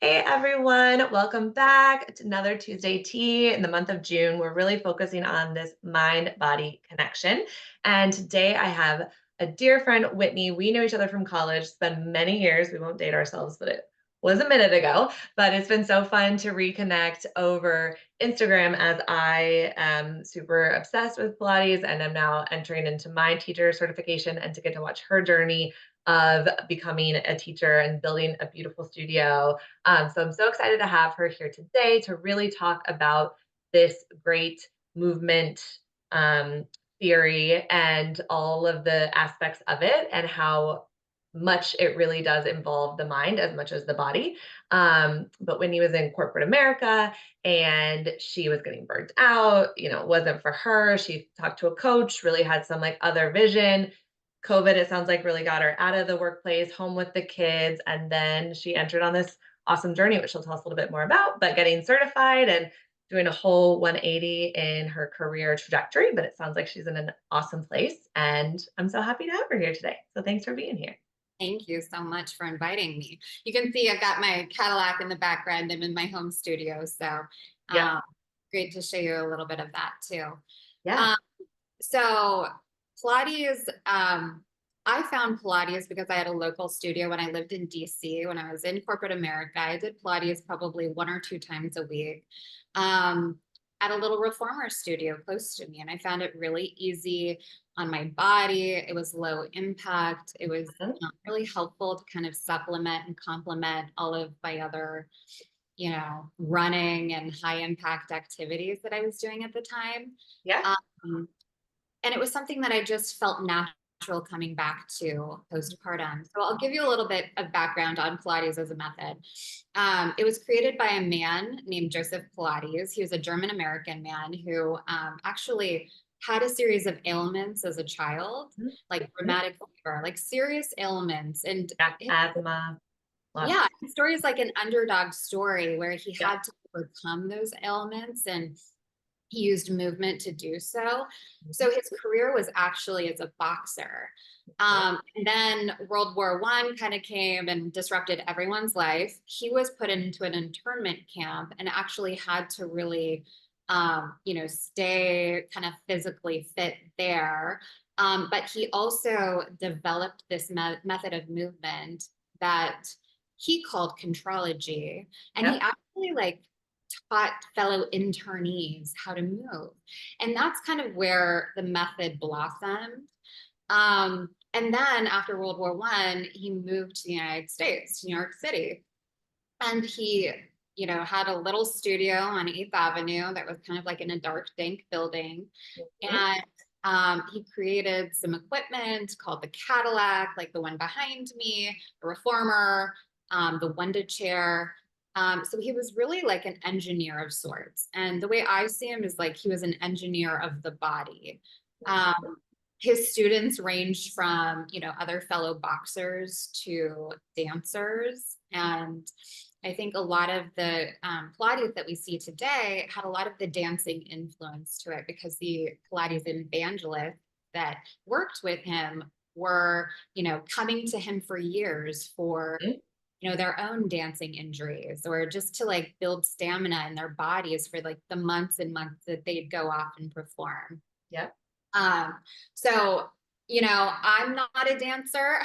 Hey everyone, welcome back to another Tuesday Tea. In the month of June, we're really focusing on this mind body connection. And today I have a dear friend, Whitney. We knew each other from college, it's been many years. We won't date ourselves, but it was a minute ago. But it's been so fun to reconnect over Instagram as I am super obsessed with Pilates and am now entering into my teacher certification and to get to watch her journey of becoming a teacher and building a beautiful studio. So I'm so excited to have her here today to really talk about this great movement um, theory and all of the aspects of it and how much it really does involve the mind as much as the body. But when he was in corporate America and she was getting burnt out, it wasn't for her. She talked to a coach, really had some like other vision. COVID, it sounds like, really got her out of the workplace, home with the kids, and then she entered on this awesome journey, which she'll tell us a little bit more about, but getting certified and doing a whole 180 in her career trajectory. But it sounds like she's in an awesome place. And I'm so happy to have her here today. So thanks for being here. Thank you so much for inviting me. You can see I've got my Cadillac in the background. I'm in my home studio. So Yeah. um, great to show you a little bit of that too. Yeah. Um, so Pilates, I found Pilates because I had a local studio when I lived in DC. When I was in corporate America, I did Pilates probably one or two times a week um, at a little reformer studio close to me. And I found it really easy on my body. It was low impact. It was Mhm. really helpful to kind of supplement and complement all of my other, running and high impact activities that I was doing at the time. Yeah. Um, and it was something that I just felt natural coming back to postpartum. So I'll give you a little bit of background on Pilates as a method. It was created by a man named Joseph Pilates. He was a German American man who actually had a series of ailments as a child, Mhm. like Mhm. rheumatic fever, like serious ailments. And Yeah. Asthma. yeah, Lots. his story is like an underdog story where he Yeah. had to overcome those ailments and he used movement to do so. Mhm. So his career was actually as a boxer. Okay. And then World War One kind of came and disrupted everyone's life. He was put into an internment camp and actually had to really, stay kind of physically fit there. But he also developed this method of movement that he called contrology. And he Yeah. actually taught fellow internees how to move. And that's kind of where the method blossomed. And then after World War One, he moved to the United States, to New York City. And he, had a little studio on 8th Avenue that was kind of like in a dark, dank building. Mhm. And he created some equipment called the Cadillac, like the one behind me, the reformer, the Wunda chair. So he was really like an engineer of sorts. And the way I see him is like he was an engineer of the body. Um, his students ranged from, other fellow boxers to dancers. And I think a lot of the Pilates that we see today had a lot of the dancing influence to it because the Pilates evangelists that worked with him were, coming to him for years for, Mhm. their own dancing injuries or just to like build stamina in their bodies for like the months and months that they'd go off and perform. Yeah. Um, so, I'm not a dancer.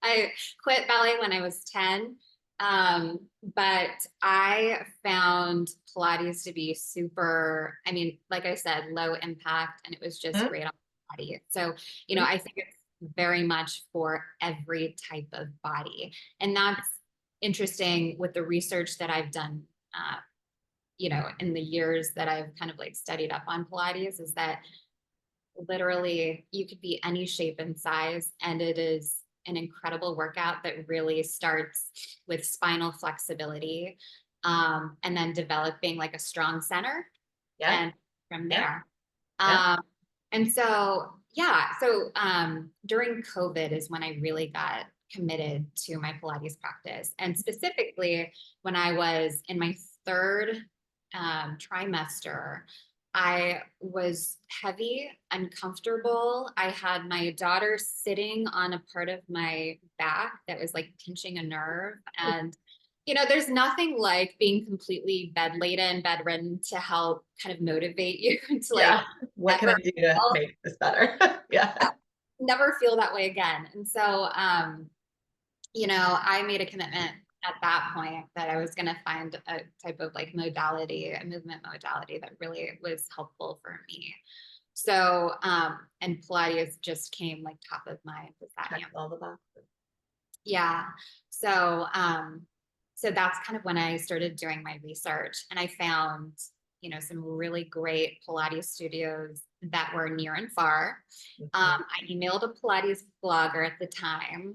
I quit ballet when I was 10. But I found Pilates to be super, I mean, like I said, low impact, and it was just Mhm. great on the body. So, Mhm. I think it's very much for every type of body. And that's interesting with the research that I've done, in the years that I've kind of like studied up on Pilates is that literally you could be any shape and size and it is an incredible workout that really starts with spinal flexibility, and then developing like a strong center Yeah. and from Yeah. there. Yeah. And so yeah, so during COVID is when I really got committed to my Pilates practice, and specifically when I was in my third trimester. I was heavy, uncomfortable. I had my daughter sitting on a part of my back that was like pinching a nerve. And There's nothing like being completely bedridden to help kind of motivate you to like Yeah. What can never I do to feel, make this better? Yeah. never feel that way again. And so, I made a commitment at that point that I was going to find a type of like modality, a movement modality that really was helpful for me. So, and Pilates just came like top of mind with that Check answer. all the boxes. Yeah. So, so that's kind of when I started doing my research, and I found, some really great Pilates studios that were near and far. Mhm. I emailed a Pilates blogger at the time,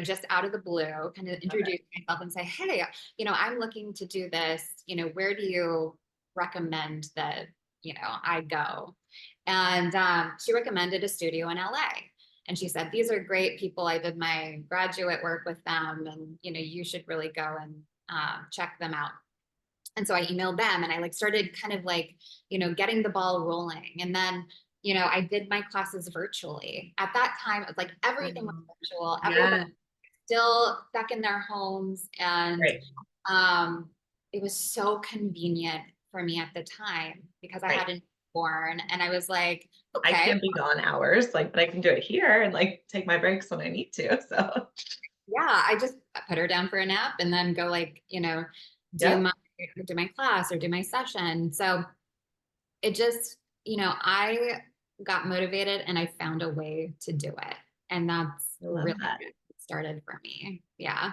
just out of the blue, kind of Love it. introduce myself and say, hey, I'm looking to do this. Where do you recommend that, I go? And she recommended a studio in LA. And she said, these are great people. I did my graduate work with them, and you should really go and check them out. And so I emailed them, and I like started kind of like, getting the ball rolling. And then, I did my classes virtually. At that time, it was like everything was Mm. virtual. Everybody Yeah. still stuck in their homes. And Right. um, it was so convenient for me at the time because I Right. had a newborn, and I was like, I okay, can't be gone hours, like, but I can do it here and like take my breaks when I need to. So, yeah, I just put her down for a nap and then go like, do yep. my do my class or do my session. So it just, I got motivated and I found a way to do it. And that's I love really that. where it started for me. Yeah.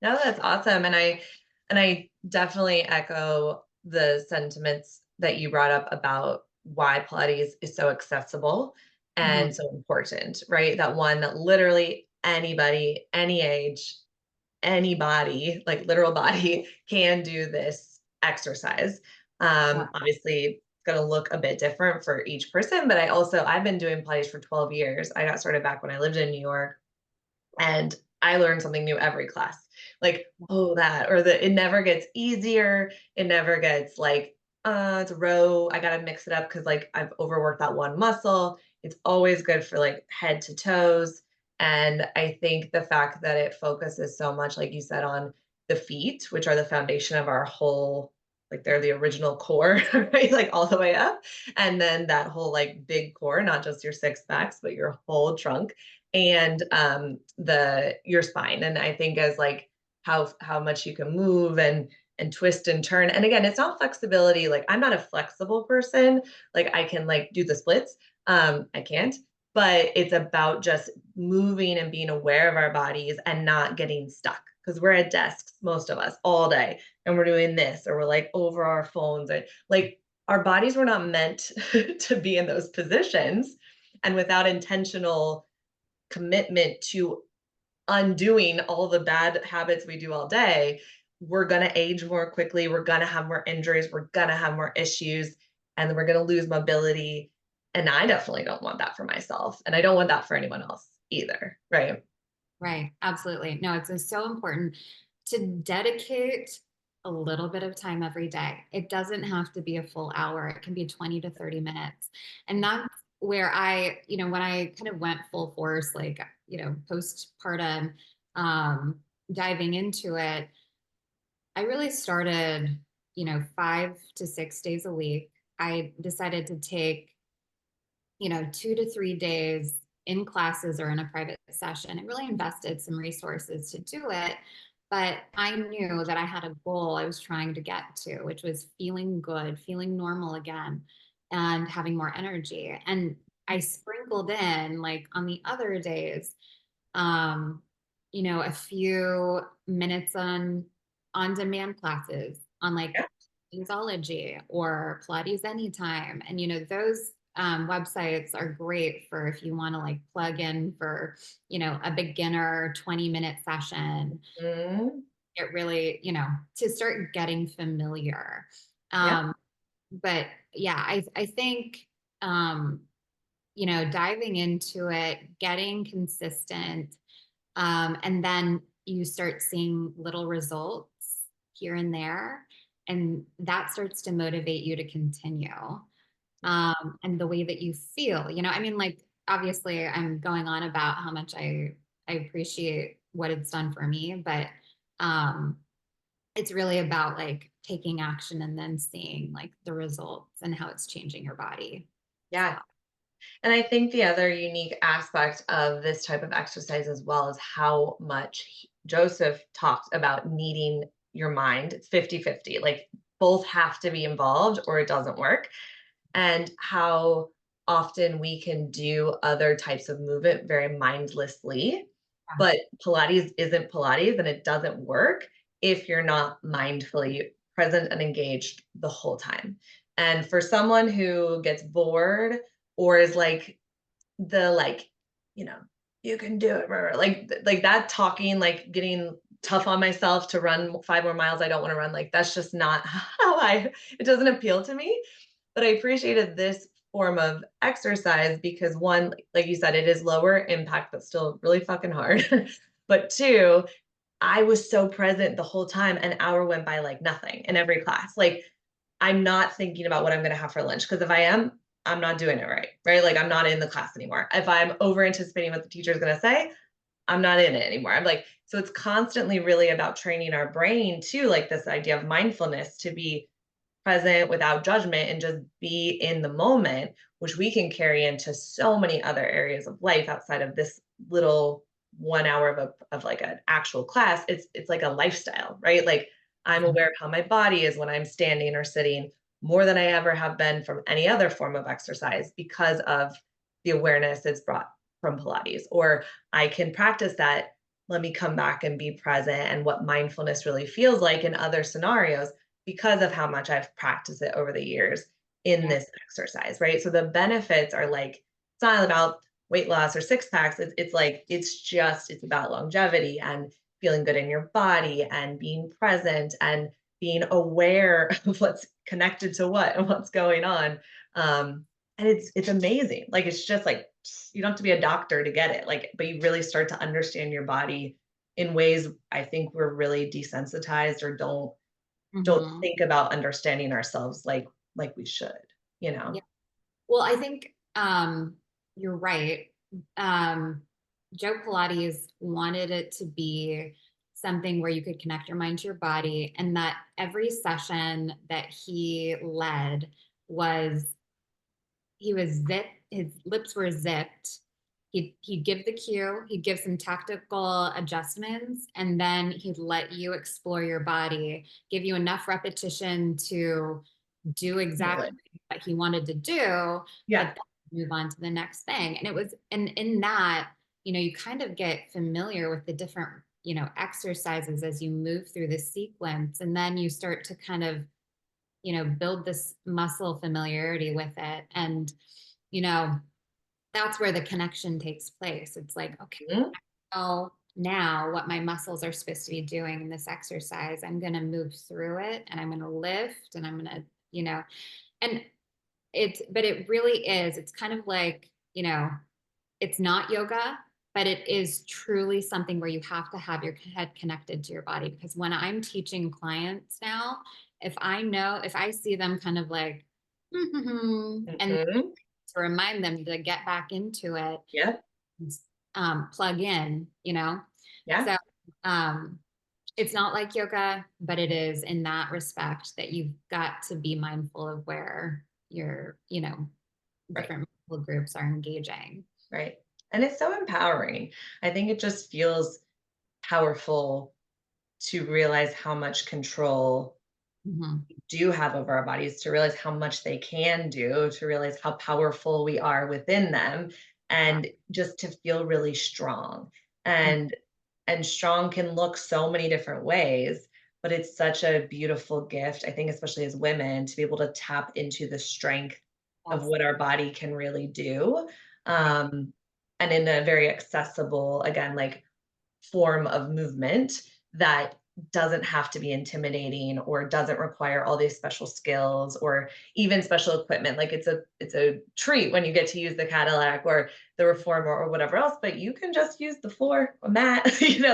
No, that's awesome. And I definitely echo the sentiments that you brought up about why Pilates is so accessible Mhm. and so important, right? That one that literally anybody, any age, any body, like literal body, can do this exercise. Yeah. Obviously, it's going to look a bit different for each person, but I've been doing Pilates for 12 years. I got started back when I lived in New York, and I learn something new every class. Like, oh, that, or the, it never gets easier. It never gets like, it's a row. I got to mix it up because like I've overworked that one muscle. It's always good for like head to toes. And I think the fact that it focuses so much, like you said, on the feet, which are the foundation of our whole, like they're the original core, right? Like all the way up. And then that whole like big core, not just your six backs, but your whole trunk and the your spine. And I think as like how much you can move and twist and turn. And again, it's not flexibility. Like I'm not a flexible person. Like I can like do the splits. I can't, but it's about just moving and being aware of our bodies and not getting stuck because we're at desks, most of us, all day, and we're doing this or we're like over our phones. And like our bodies were not meant to be in those positions. And without intentional commitment to undoing all the bad habits we do all day, we're going to age more quickly. We're going to have more injuries. We're going to have more issues and we're going to lose mobility. And I definitely don't want that for myself. And I don't want that for anyone else either. Right. Right. Absolutely. No, it's so important to dedicate a little bit of time every day. It doesn't have to be a full hour. It can be 20 to 30 minutes. And that's where when I kind of went full force, like, postpartum, um, diving into it, I really started, 5 to 6 days a week. I decided to take 2 to 3 days in classes or in a private session. I really invested some resources to do it. But I knew that I had a goal I was trying to get to, which was feeling good, feeling normal again, and having more energy. And I sprinkled in, like on the other days, um, a few minutes on demand classes on like Yeah. Kinesology or Pilates Anytime. And those websites are great for if you want to like plug in for, a beginner 20-minute session. Mhm. It really, to start getting familiar. Yeah. Um, but yeah, I think diving into it, getting consistent, and then you start seeing little results here and there, and that starts to motivate you to continue. And the way that you feel, I mean, like, obviously, I'm going on about how much I appreciate what it's done for me, but um, it's really about like taking action and then seeing like the results and how it's changing your body. So, Yeah. And I think the other unique aspect of this type of exercise as well is how much Joseph talked about needing your mind. It's 50-50. Like both have to be involved or it doesn't work. And how often we can do other types of movement very mindlessly. yeah. But Pilates isn't Pilates and it doesn't work if you're not mindfully present and engaged the whole time. And for someone who gets bored or is like the like, you know, you can do it, rah, rah, like that talking, like getting tough on myself to run 5 more miles. I don't want to run. Like that's just not how it doesn't appeal to me. But I appreciated this form of exercise because one, like you said, it is lower impact, but still really fucking hard. But two, I was so present the whole time. An hour went by like nothing in every class. Like I'm not thinking about what I'm going to have for lunch because if I am, I'm not doing it right. Right. Like I'm not in the class anymore. If I'm over anticipating what the teacher is going to say, I'm not in it anymore. I'm like, so it's constantly really about training our brain too, like this idea of mindfulness to be present without judgment and just be in the moment, which we can carry into so many other areas of life outside of this little 1 hour of like an actual class. It's like a lifestyle, right? Like I'm aware of how my body is when I'm standing or sitting more than I ever have been from any other form of exercise because of the awareness it's brought from Pilates. Or I can practice that. Let me come back and be present and what mindfulness really feels like in other scenarios because of how much I've practiced it over the years in Yeah. this exercise, right? So the benefits are like, it's not about weight loss or six packs. It's like, it's about longevity and feeling good in your body and being present and being aware of what's connected to what and what's going on. And it's amazing. Like, it's just like, you don't have to be a doctor to get it. Like, but you really start to understand your body in ways I think we're really desensitized or don't Mhm. think about understanding ourselves like we should, you Yeah. know? Well, I think you're right. Um, Joe Pilates wanted it to be something where you could connect your mind to your body, and that every session that he led was he was zipped, his lips were zipped. He'd give the cue, he'd give some tactical adjustments, and then he'd let you explore your body, give you enough repetition to do Feel it. exactly what he wanted to do, but Yeah. then move on to the next thing. And it was, and in that, you kind of get familiar with the different, exercises as you move through the sequence. And then you start to kind of, build this muscle familiarity with it. And, you know, that's where the connection takes place. It's like, okay, Mhm. I know now what my muscles are supposed to be doing in this exercise. I'm going to move through it and I'm going to lift and I'm going to, and but it really is, it's kind of like, it's not yoga, but it is truly something where you have to have your head connected to your body. Because when I'm teaching clients now, if I see them kind of like, and Mhm. to remind them to get back into it, Yep. plug in, Yeah. So um, it's not like yoga, but it is in that respect that you've got to be mindful of where your, Right. different muscle groups are engaging. Right. And it's so empowering. I think it just feels powerful to realize how much control Mhm. we do have over our bodies, to realize how much they can do, to realize how powerful we are within them, Yeah. and just to feel really strong. Mm. And strong can look so many different ways, but it's such a beautiful gift, I think, especially as women, to be able to tap into the strength of Yes. what our body can really do. Right. Um, and in a very accessible, again, like form of movement that doesn't have to be intimidating or doesn't require all these special skills or even special equipment. Like it's a treat when you get to use the Cadillac or the reformer or whatever else, but you can just use the floor, a mat,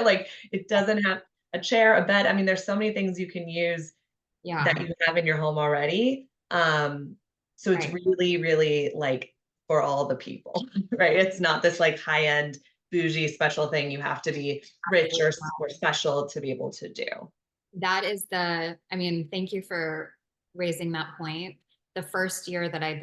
like it doesn't have a chair, a bed. I mean, there's so many things you can use Yeah. that you have in your home already. So it's Right. really, really like for all the people, right? It's not this like high end, bougie, special thing you have to be rich Absolutely. or special to be able to do. that is I mean, thank you for raising that point. The first year that I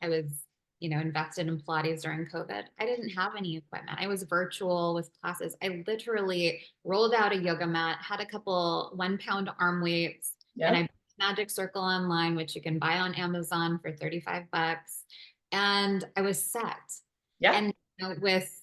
was, invested in Pilates during COVID. I didn't have any equipment. I was virtual with classes. I literally rolled out a yoga mat, had a couple 1 pound arm weights, and I Yep. bought Magic Circle online, which you can buy on Amazon for 35 bucks. And I was set. Yep. And with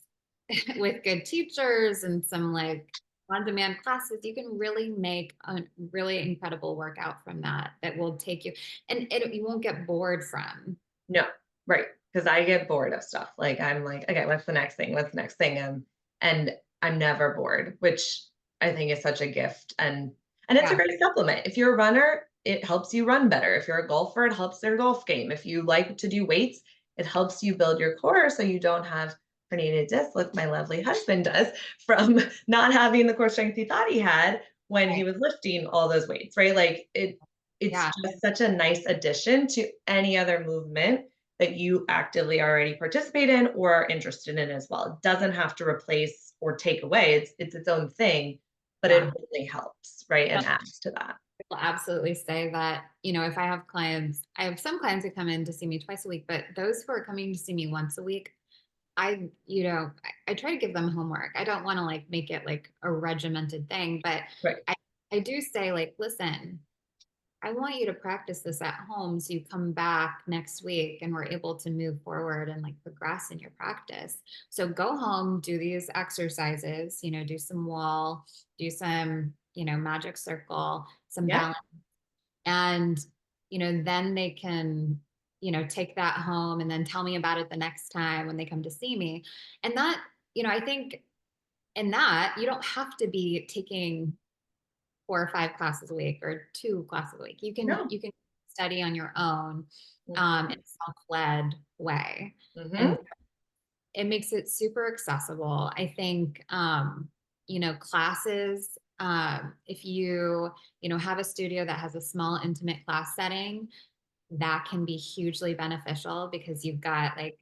with good teachers and some like on-demand classes, you can really make a really incredible workout from that will take you, and you won't get bored from. No, right. Because I get bored of stuff. Like I'm like, okay, what's the next thing? What's the next thing? And I'm never bored, which I think is such a gift. And it's a Yeah, great supplement. If you're a runner, it helps you run better. If you're a golfer, it helps their golf game. If you like to do weights, it helps you build your core so you don't have herniated disc like my lovely husband does from not having the core strength he thought he had when he right. was lifting all those weights, right? Like it's Yeah, just such a nice addition to any other movement that you actively already participate in or are interested in as well. It doesn't have to replace or take away. It's its own thing, but it yeah. only helps, right? So And adds to that. I will absolutely say that, if I have clients, I have some clients who come in to see me twice a week, but those who are coming to see me once a week, I try to give them homework. I don't want to like make it like a regimented thing, but Right. I, I do say like, listen, I want you to practice this at home so you come back next week and we're able to move forward and like progress in your practice. So go home, do these exercises, do some wall, do some, magic circle, some Yeah. balance, and then they can take that home and then tell me about it the next time when they come to see me. And that, I think in that you don't have to be taking 4 or 5 classes a week or 2 classes a week. No. You can study on your own, in Mhm. a self-led way. And Mhm. it makes it super accessible. I think, classes, if you have a studio that has a small intimate class setting, that can be hugely beneficial because you've got like,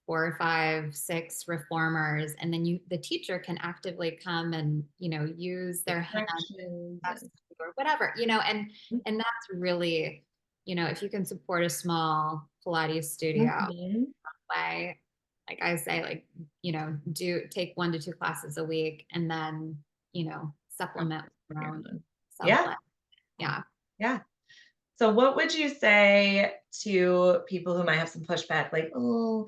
4 or 5, 6 reformers, and then the teacher can actively come and, use The their hand corrections and or whatever, and that's really, if you can support a small Pilates studio Mhm. way, like I say, like, do take 1 to 2 classes a week and then, supplement with your own Yeah. self-led. Yeah. Yeah. So what would you say to people who might have some pushback, like, "Oh,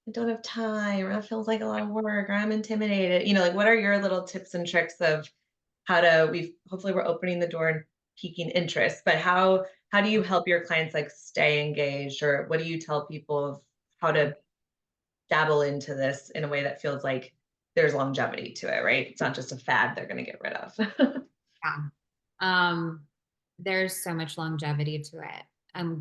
I don't have time," or "It feels like a lot of work," or "I'm intimidated." Like, what are your little tips and tricks of how to we've hopefully we're opening the door and piquing interest, but how do you help your clients, like, stay engaged, or what do you tell people of how to dabble into this in a way that feels like there's longevity to it, right? It's not just a fad they're gonna get rid of. Yeah. Um, there's so much longevity to it.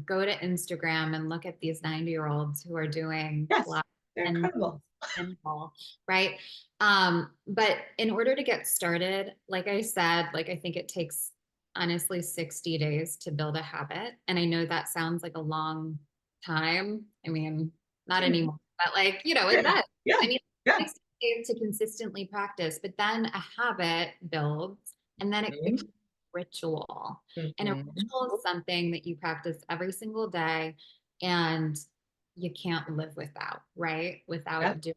Go to Instagram and look at these 90-year-olds who are doing Yes, Pilates they're and incredible. simple, right? But in order to get started, like I said, like I think it takes honestly 60 days to build a habit. And I know that sounds like a long time. I mean, not Mhm. anymore, but like, it Yeah, does. yeah, I mean, yeah. 60 days to consistently practice, but then a habit builds and then it Mhm, becomes ritual. And a mhm. ritual is something that you practice every single day and you can't live without, right? Yep, Without doing.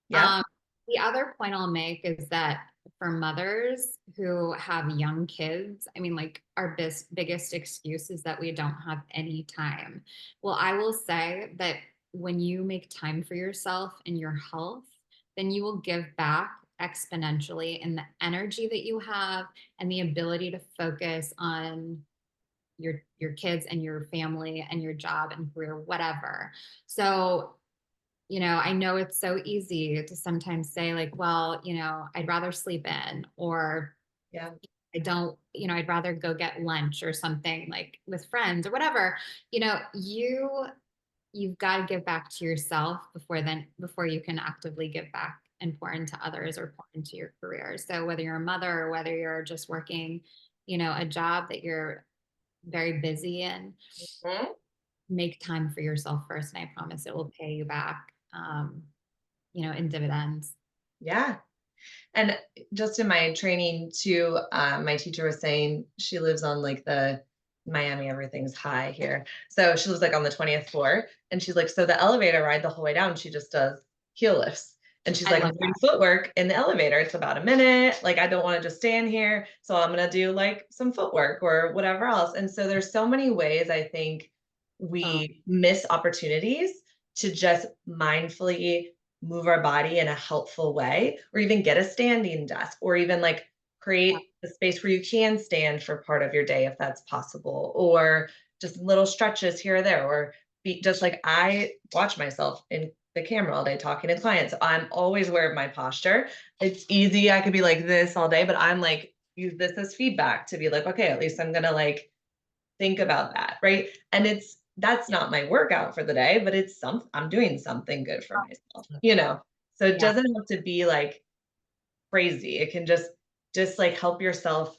yep. Um, the other point I'll make is that for mothers who have young kids, I mean, like our biggest excuse is that we don't have any time. Well, I will say that when you make time for yourself and your health, then you will give back exponentially in the energy that you have and the ability to focus on your kids and your family and your job and career, whatever. So I know it's so easy to sometimes say, like, well, I'd rather sleep in, or Yeah, I don't, I'd rather go get lunch or something like with friends or whatever. You've got to give back to yourself before you can actively give back and pour into others or pour into your career. So whether you're a mother or whether you're just working, a job that you're very busy in, mhm, make time for yourself first, and I promise it will pay you back, in dividends. yeah. And just in my training too, my teacher was saying she lives on like the Miami, everything's high here. So she lives like on the 20th floor. And she's like, so the elevator ride the whole way down, she just does heel lifts. And she's I like, love I'm doing that. footwork in the elevator. It's about a minute. Like, I don't want to just stand here. So I'm going to do like some footwork or whatever else. And so there's so many ways I think Oh, we miss opportunities to just mindfully move our body in a helpful way, or even get a standing desk, or even like yeah, create a space where you can stand for part of your day if that's possible, or just little stretches here or there, or be just like I watch myself in the camera all day talking to clients. I'm always aware of my posture. It's easy. I could be like this all day, but I'm like, use this as feedback to be like, okay, at least I'm gonna like think about that, right? And that's yeah, not my workout for the day, but it's some I'm doing something good for myself, you know? So it yeah. doesn't have to be like crazy. It can just like help yourself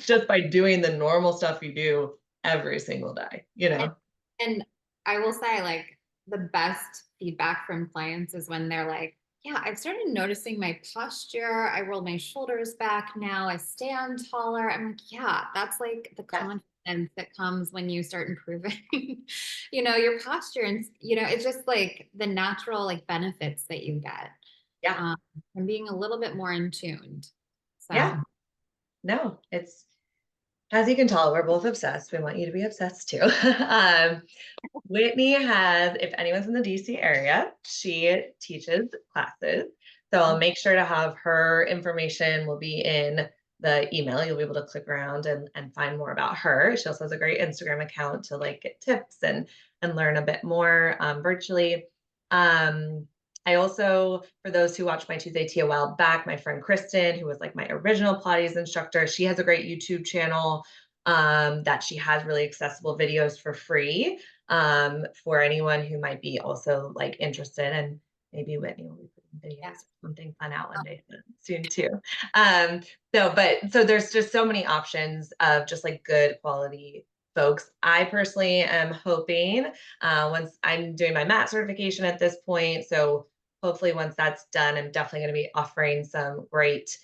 just by doing the normal stuff you do every single day, you And, know? and I will say, like, the best feedback from clients is when they're like, yeah, I've started noticing my posture. I roll my shoulders back now. I stand taller. I'm like, yeah, that's like the Yes. confidence that comes when you start improving, your posture. And, it's just like the natural, like, benefits that you get Yeah. um, from being a little bit more in tuned. Yeah. So, No, it's as you can tell, we're both obsessed. We want you to be obsessed too. Whitney has, if anyone's in the DC area, she teaches classes. So I'll make sure to have her information will be in the email. You'll be able to click around and find more about her. She also has a great Instagram account to like get tips and learn a bit more virtually. Um, I also, for those who watched my Tuesday tea a while back, my friend Kristen, who was like my original Pilates instructor, she has a great YouTube channel that she has really accessible videos for free for anyone who might be also like interested. And maybe Whitney will be putting yeah. videos or something fun out one day soon too. Um, so there's just so many options of just like good quality folks. I personally am hoping once I'm doing my mat certification at this point. So hopefully once that's done, I'm definitely going to be offering some great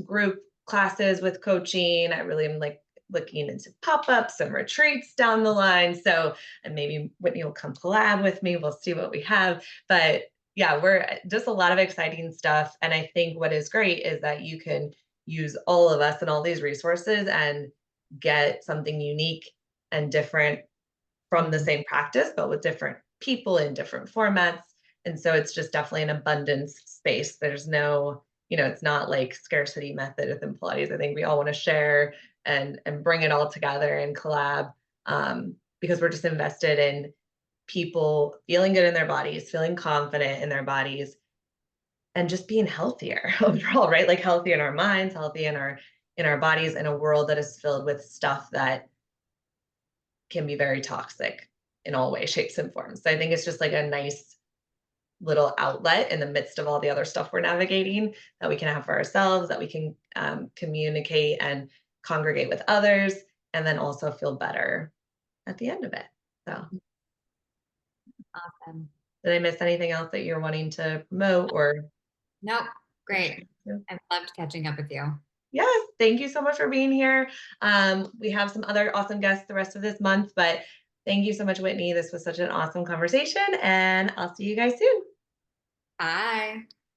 group classes with coaching. I really am like looking into pop-ups and retreats down the line. So and maybe Whitney will come collab with me. We'll see what we have. But yeah, we're just a lot of exciting stuff. And I think what is great is that you can use all of us and all these resources and get something unique and different from the Mhm. same practice, but with different people in different formats. And so it's just definitely an abundance space. There's no, it's not like scarcity method within Pilates. I think we all want to share and bring it all together and collab because we're just invested in people feeling good in their bodies, feeling confident in their bodies, and just being healthier overall, right? Like healthy in our minds, healthy in our bodies, in a world that is filled with stuff that can be very toxic in all ways, shapes, and forms. So I think it's just like a nice little outlet in the midst of all the other stuff we're navigating that we can have for ourselves, that we can communicate and congregate with others, and then also feel better at the end of it. So, Awesome. did I miss anything else that you're wanting to promote or Nope. share? Great. I've loved catching up with you. Yes, thank you so much for being here. We have some other awesome guests the rest of this month, but thank you so much, Whitney. This was such an awesome conversation, and I'll see you guys soon. Bye.